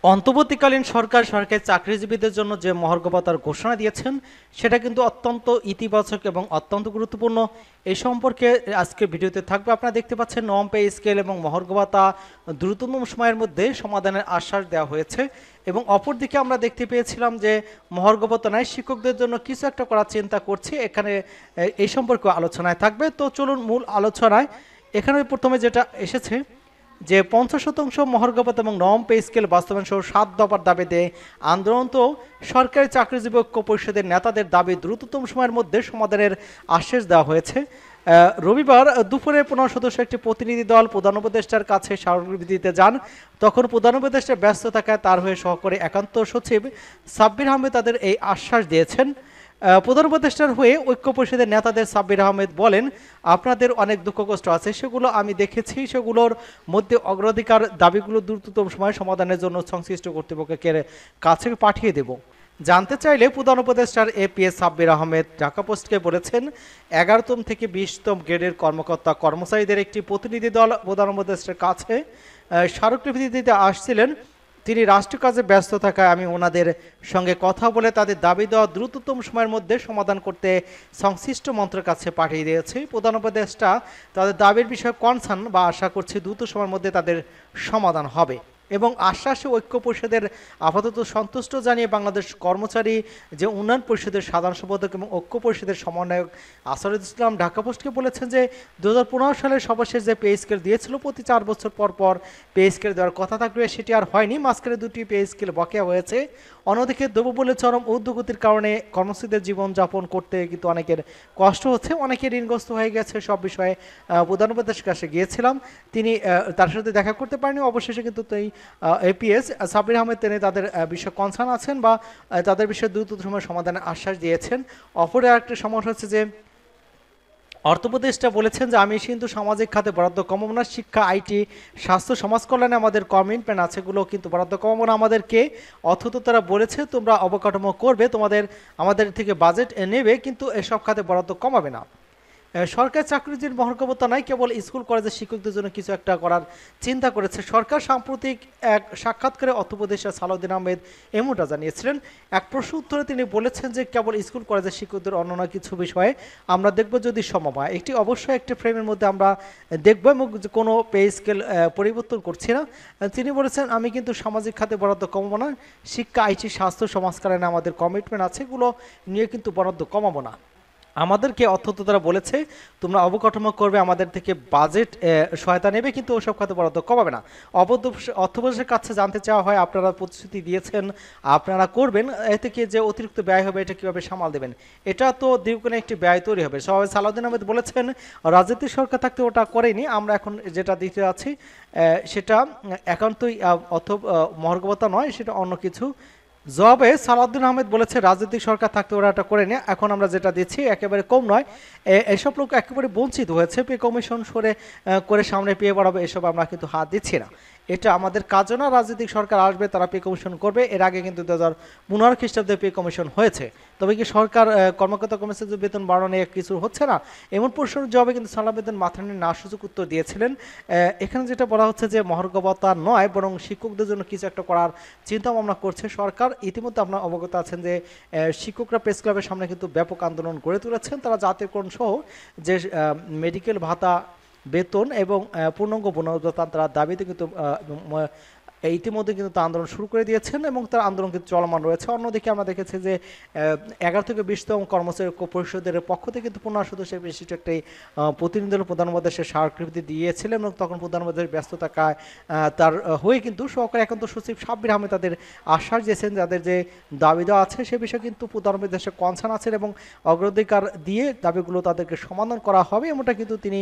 অন্তর্বর্তীকালীন সরকার সরকারি চাকরিজীবীদের জন্য যে মহার্ঘ ভাতার ঘোষণা দিয়েছেন সেটা কিন্তু অত্যন্ত ইতিবাচক এবং অত্যন্ত গুরুত্বপূর্ণ। এই সম্পর্কে আজকের ভিডিওতে থাকবে। আপনারা দেখতে পাচ্ছেন নবম পে স্কেল এবং মহার্ঘ ভাতা দ্রুততম সময়ের মধ্যে সমাধানের আশ্বাস দেওয়া হয়েছে এবং অপরদিকে আমরা দেখতে পেয়েছিলাম যে মহার্ঘ ভাতা নয়, শিক্ষকদের জন্য কিছু একটা করার চিন্তা করছে। এখানে এই সম্পর্কে আলোচনায় থাকবে। তো চলুন মূল আলোচনায়। এখানে প্রথমে যেটা এসেছে যে 50% মহার্ঘ ভাতা এবং নবম পে স্কেল বাস্তবায়ন সহ 7 দফার দাবিতে আন্দোলনরত সরকারি চাকরিজীবী ঐক্য পরিষদের নেতাদের দাবি দ্রুততম সময়ের মধ্যে সমাধানের আশ্বাস দেওয়া হয়েছে। রবিবার দুপুরে 15 সদস্য একটি প্রতিনিধি দল প্রধান উপদেষ্টার কাছে স্মারকলিপি দিতে যান। তখন প্রধান উপদেষ্টা ব্যস্ত থাকায় তার হয়ে সহকারী একান্ত সচিব সাব্বির আহমেদ তাদের এই আশ্বাস দিয়েছেন। প্রধান উপদেষ্টার হয়ে ঐক্য পরিষদের নেতাদের সাব্বির আহমেদ বলেন, আপনাদের অনেক দুঃখ কষ্ট আছে, সেগুলো আমি দেখেছি। সেগুলোর মধ্যে অগ্রাধিকার দাবিগুলো দ্রুততম সময়ে সমাধানের জন্য সংশ্লিষ্ট কর্তৃপক্ষের কাছে পাঠিয়ে দেব। জানতে চাইলে প্রধান উপদেষ্টার এপিএস সাব্বির আহমেদ ঢাকা পোস্টকে বলেছেন, 11তম থেকে 20তম গ্রেডের কর্মকর্তা কর্মচারীদের একটি প্রতিনিধি দল প্রধান উপদেষ্টার কাছে স্মারকলিপি দিতে আসছিলেন। তিনি রাষ্ট্রীয় কাজে ব্যস্ত থাকায় আমি ওনাদের সঙ্গে কথা বলে তাদের দাবি দেওয়া দ্রুততম সময়ের মধ্যে সমাধান করতে সংশ্লিষ্ট মন্ত্রের কাছে পাঠিয়ে দিয়েছি। প্রধান উপদেষ্টা তাদের দাবির বিষয়ে কনসার্ন বা আশা করছি দ্রুত সময়ের মধ্যে তাদের সমাধান হবে এবং আশ্বাসে ঐক্য পরিষদের আপাতত সন্তুষ্ট জানিয়ে বাংলাদেশ কর্মচারী যে উন্নয়ন পরিষদের সাধারণ সম্পাদক এবং ঐক্য পরিষদের সমন্বয়ক আসারুল ইসলাম ঢাকা পোস্টকে বলেছেন যে 2015 সালে সর্বশেষ যে পে স্কেল দিয়েছিল প্রতি 4 বছর পর পর পে স্কেল দেওয়ার কথা থাকলে সেটি আর হয়নি। মাঝখানে 2টি পে স্কেল বকেয়া হয়েছে। অন্যদিকে দ্রব্যমূল্য চরম ঊর্ধ্বগতির কারণে কর্মচারীদের জীবনযাপন করতে কিন্তু অনেকের কষ্ট হচ্ছে, অনেকে ঋণগ্রস্ত হয়ে গেছে। সব বিষয়ে প্রধান উপদেষ্টার কাছে গিয়েছিলাম, তিনি তার সাথে দেখা করতে পারেনি। অবশেষে কিন্তু এপিএস সাব্বির আহমেদ তিনি তাদের বিষয়ে কনসার্ন আছেন বা তাদের বিষয়ে দ্রুত সময় সমাধানের আশ্বাস দিয়েছেন। অপর আরেকটি সমস্যা হচ্ছে যে অর্থ উপদেষ্টা বলেছেন যে আমি কিন্তু সামাজিক খাতে বরাদ্দ কমাবো না। শিক্ষা, আইটি, স্বাস্থ্য, সমাজ কল্যাণে আমাদের কমিটমেন্ট আছে, এগুলো কিন্তু বরাদ্দ কমাবো না আমাদেরকে। অথচ তারা বলেছে তোমরা অবকাঠামো করবে, আমাদের থেকে বাজেট নেবে, কিন্তু এসব খাতে বরাদ্দ কমাবে না। সরকার চাকরিজীবীর মহার্ঘ ভাতা নাই, কেবল স্কুল কলেজের শিক্ষকদের জন্য কিছু একটা করার চিন্তা করেছে সরকার। সাম্প্রতিক এক সাক্ষাৎকারে অর্থ উপদেষ্টা সালাউদ্দিন আহমেদ এমনটা জানিয়েছিলেন। এক প্রশ্ন উত্তরে তিনি বলেছেন যে কেবল স্কুল কলেজের শিক্ষকদের অন্যান্য কিছু বিষয়ে আমরা দেখব যদি সম্ভব হয়। অবশ্যই একটি ফ্রেমের মধ্যে আমরা দেখব এবং কোনো পে স্কেল পরিবর্তন করছি না। তিনি বলেছেন আমি কিন্তু সামাজিক খাতে বরাদ্দ কমাবো না। শিক্ষা, আইটি, স্বাস্থ্য, সমাজ কল্যাণে আমাদের কমিটমেন্ট আছে, এগুলো নিয়ে কিন্তু বরাদ্দ কমাবো না। আমাদেরকে অর্থ তারা বলেছে তোমরা অবকাঠামো করবে, আমাদের থেকে বাজেট সহায়তা নেবে, কিন্তু ওসব খাতে বরাদ্দ কমাবে না। অর্থবর্ষের কাছে জানতে চাওয়া হয় আপনারা প্রতিশ্রুতি দিয়েছেন আপনারা করবেন, এতে কি যে অতিরিক্ত ব্যয় হবে এটা কিভাবে সামাল দেবেন? এটা তো দীর্ঘকালীন একটি ব্যয় তৈরি হবে। সবাই সালাউদ্দিন আহমেদ বলেছেন রাজনৈতিক সরকার থাকতে ওটা করেনি, আমরা এখন যেটা দিতে যাচ্ছি সেটা একান্তই মহার্ঘ ভাতা নয়, সেটা অন্য কিছু। জবাবে সালাউদ্দিন আহমেদ বলেছে রাজনৈতিক সরকার থাকতে ওরা এটা করে নেয়, এখন আমরা যেটা দিচ্ছি একেবারে কম নয়। এসব লোক একেবারে বঞ্চিত হয়েছে। পে কমিশন করে সামনে পেয়ে বাড়াবে, এসব আমরা কিন্তু হাত দিচ্ছি না। এটা আমাদের কাজও না। রাজনৈতিক সরকার আসবে, তারা পে কমিশন করবে। এর আগে কিন্তু 2015 খ্রিস্টাব্দে পে কমিশন হয়েছে। তবে কি সরকার কর্মকর্তা কর্মচারীদের বেতন বাড়ানো নিয়ে কিছু হচ্ছে না? এমন প্রশ্নের জবাবে কিন্তু সালাউদ্দিন মাথা নিয়ে না সুযোগ উত্তর দিয়েছিলেন। এখানে যেটা বলা হচ্ছে যে মহার্ঘ ভাতা নয়, বরং শিক্ষকদের জন্য কিছু একটা করার চিন্তা ভাবনা করছে সরকার। ইতিমধ্যে আপনার অবগত আছেন যে শিক্ষকরা প্রেস ক্লাবের সামনে কিন্তু ব্যাপক আন্দোলন গড়ে তুলেছেন। তারা জাতীয়করণ সহ যে মেডিকেল ভাতা, বেতন এবং পূর্ণাঙ্গ বনভাতা তার দাবিতে কিন্তু ইতিমধ্যে কিন্তু আন্দোলন শুরু করে দিয়েছেন এবং তার আন্দোলন কিন্তু চলমান রয়েছে। অন্যদিকে আমরা দেখেছি যে 11 থেকে 20তম কর্মচারী পরিষদের পক্ষ থেকে কিন্তু 15 সদস্যের বিশিষ্ট একটি প্রতিনিধি দল প্রধান উপদেষ্টার স্মারকলিপি দিয়েছিলেন এবং তখন প্রধান উপদেষ্টার ব্যস্ত থাকায় তার হয়ে কিন্তু সহকারী একান্ত সচিব সাব্বির আহমেদ তাদের আশ্বাস দিয়েছেন যাদের যে দাবি দেওয়া আছে সে বিষয়ে কিন্তু প্রধান উপদেষ্টা কনসার্ন আছেন এবং অগ্রাধিকার দিয়ে দাবিগুলো তাদেরকে সমাধান করা হবে এমনটা কিন্তু তিনি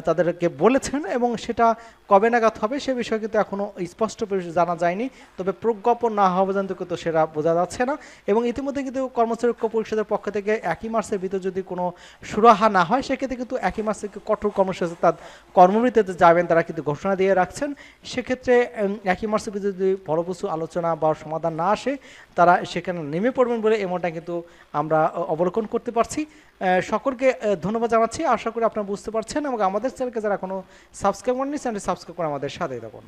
তাদেরকে বলেছেন এবং সেটা কবে নাগাদ হবে সে বিষয়ে কিন্তু এখনও স্পষ্ট জানা যায়নি। তবে প্রজ্ঞাপন না হওয়া পর্যন্ত কিন্তু সেটা বোঝা যাচ্ছে না এবং ইতিমধ্যে কিন্তু কর্মচারী ঐক্য পরিষদের পক্ষ থেকে 1 মার্চের ভিতর যদি কোনো সুরাহা না হয় সেক্ষেত্রে কিন্তু 1 মার্চ থেকে কঠোর কর্মসূচি তার কর্মবিরতিতে যাবেন তারা কিন্তু ঘোষণা দিয়ে রাখছেন। সেক্ষেত্রে 1 মার্চের ভিতরে যদি ফলপ্রসূ আলোচনা বা সমাধান না আসে তারা সেখানে নেমে পড়বেন বলে এমনটা কিন্তু আমরা অবলোকন করতে পারছি। সকলকে ধন্যবাদ জানাচ্ছি। আশা করি আপনারা বুঝতে পারছেন এবং আমাদের চ্যানেলকে যারা এখনও সাবস্ক্রাইব করেননি চ্যানেলটি সাবস্ক্রাইব করে আমাদের সাথে থাকুন।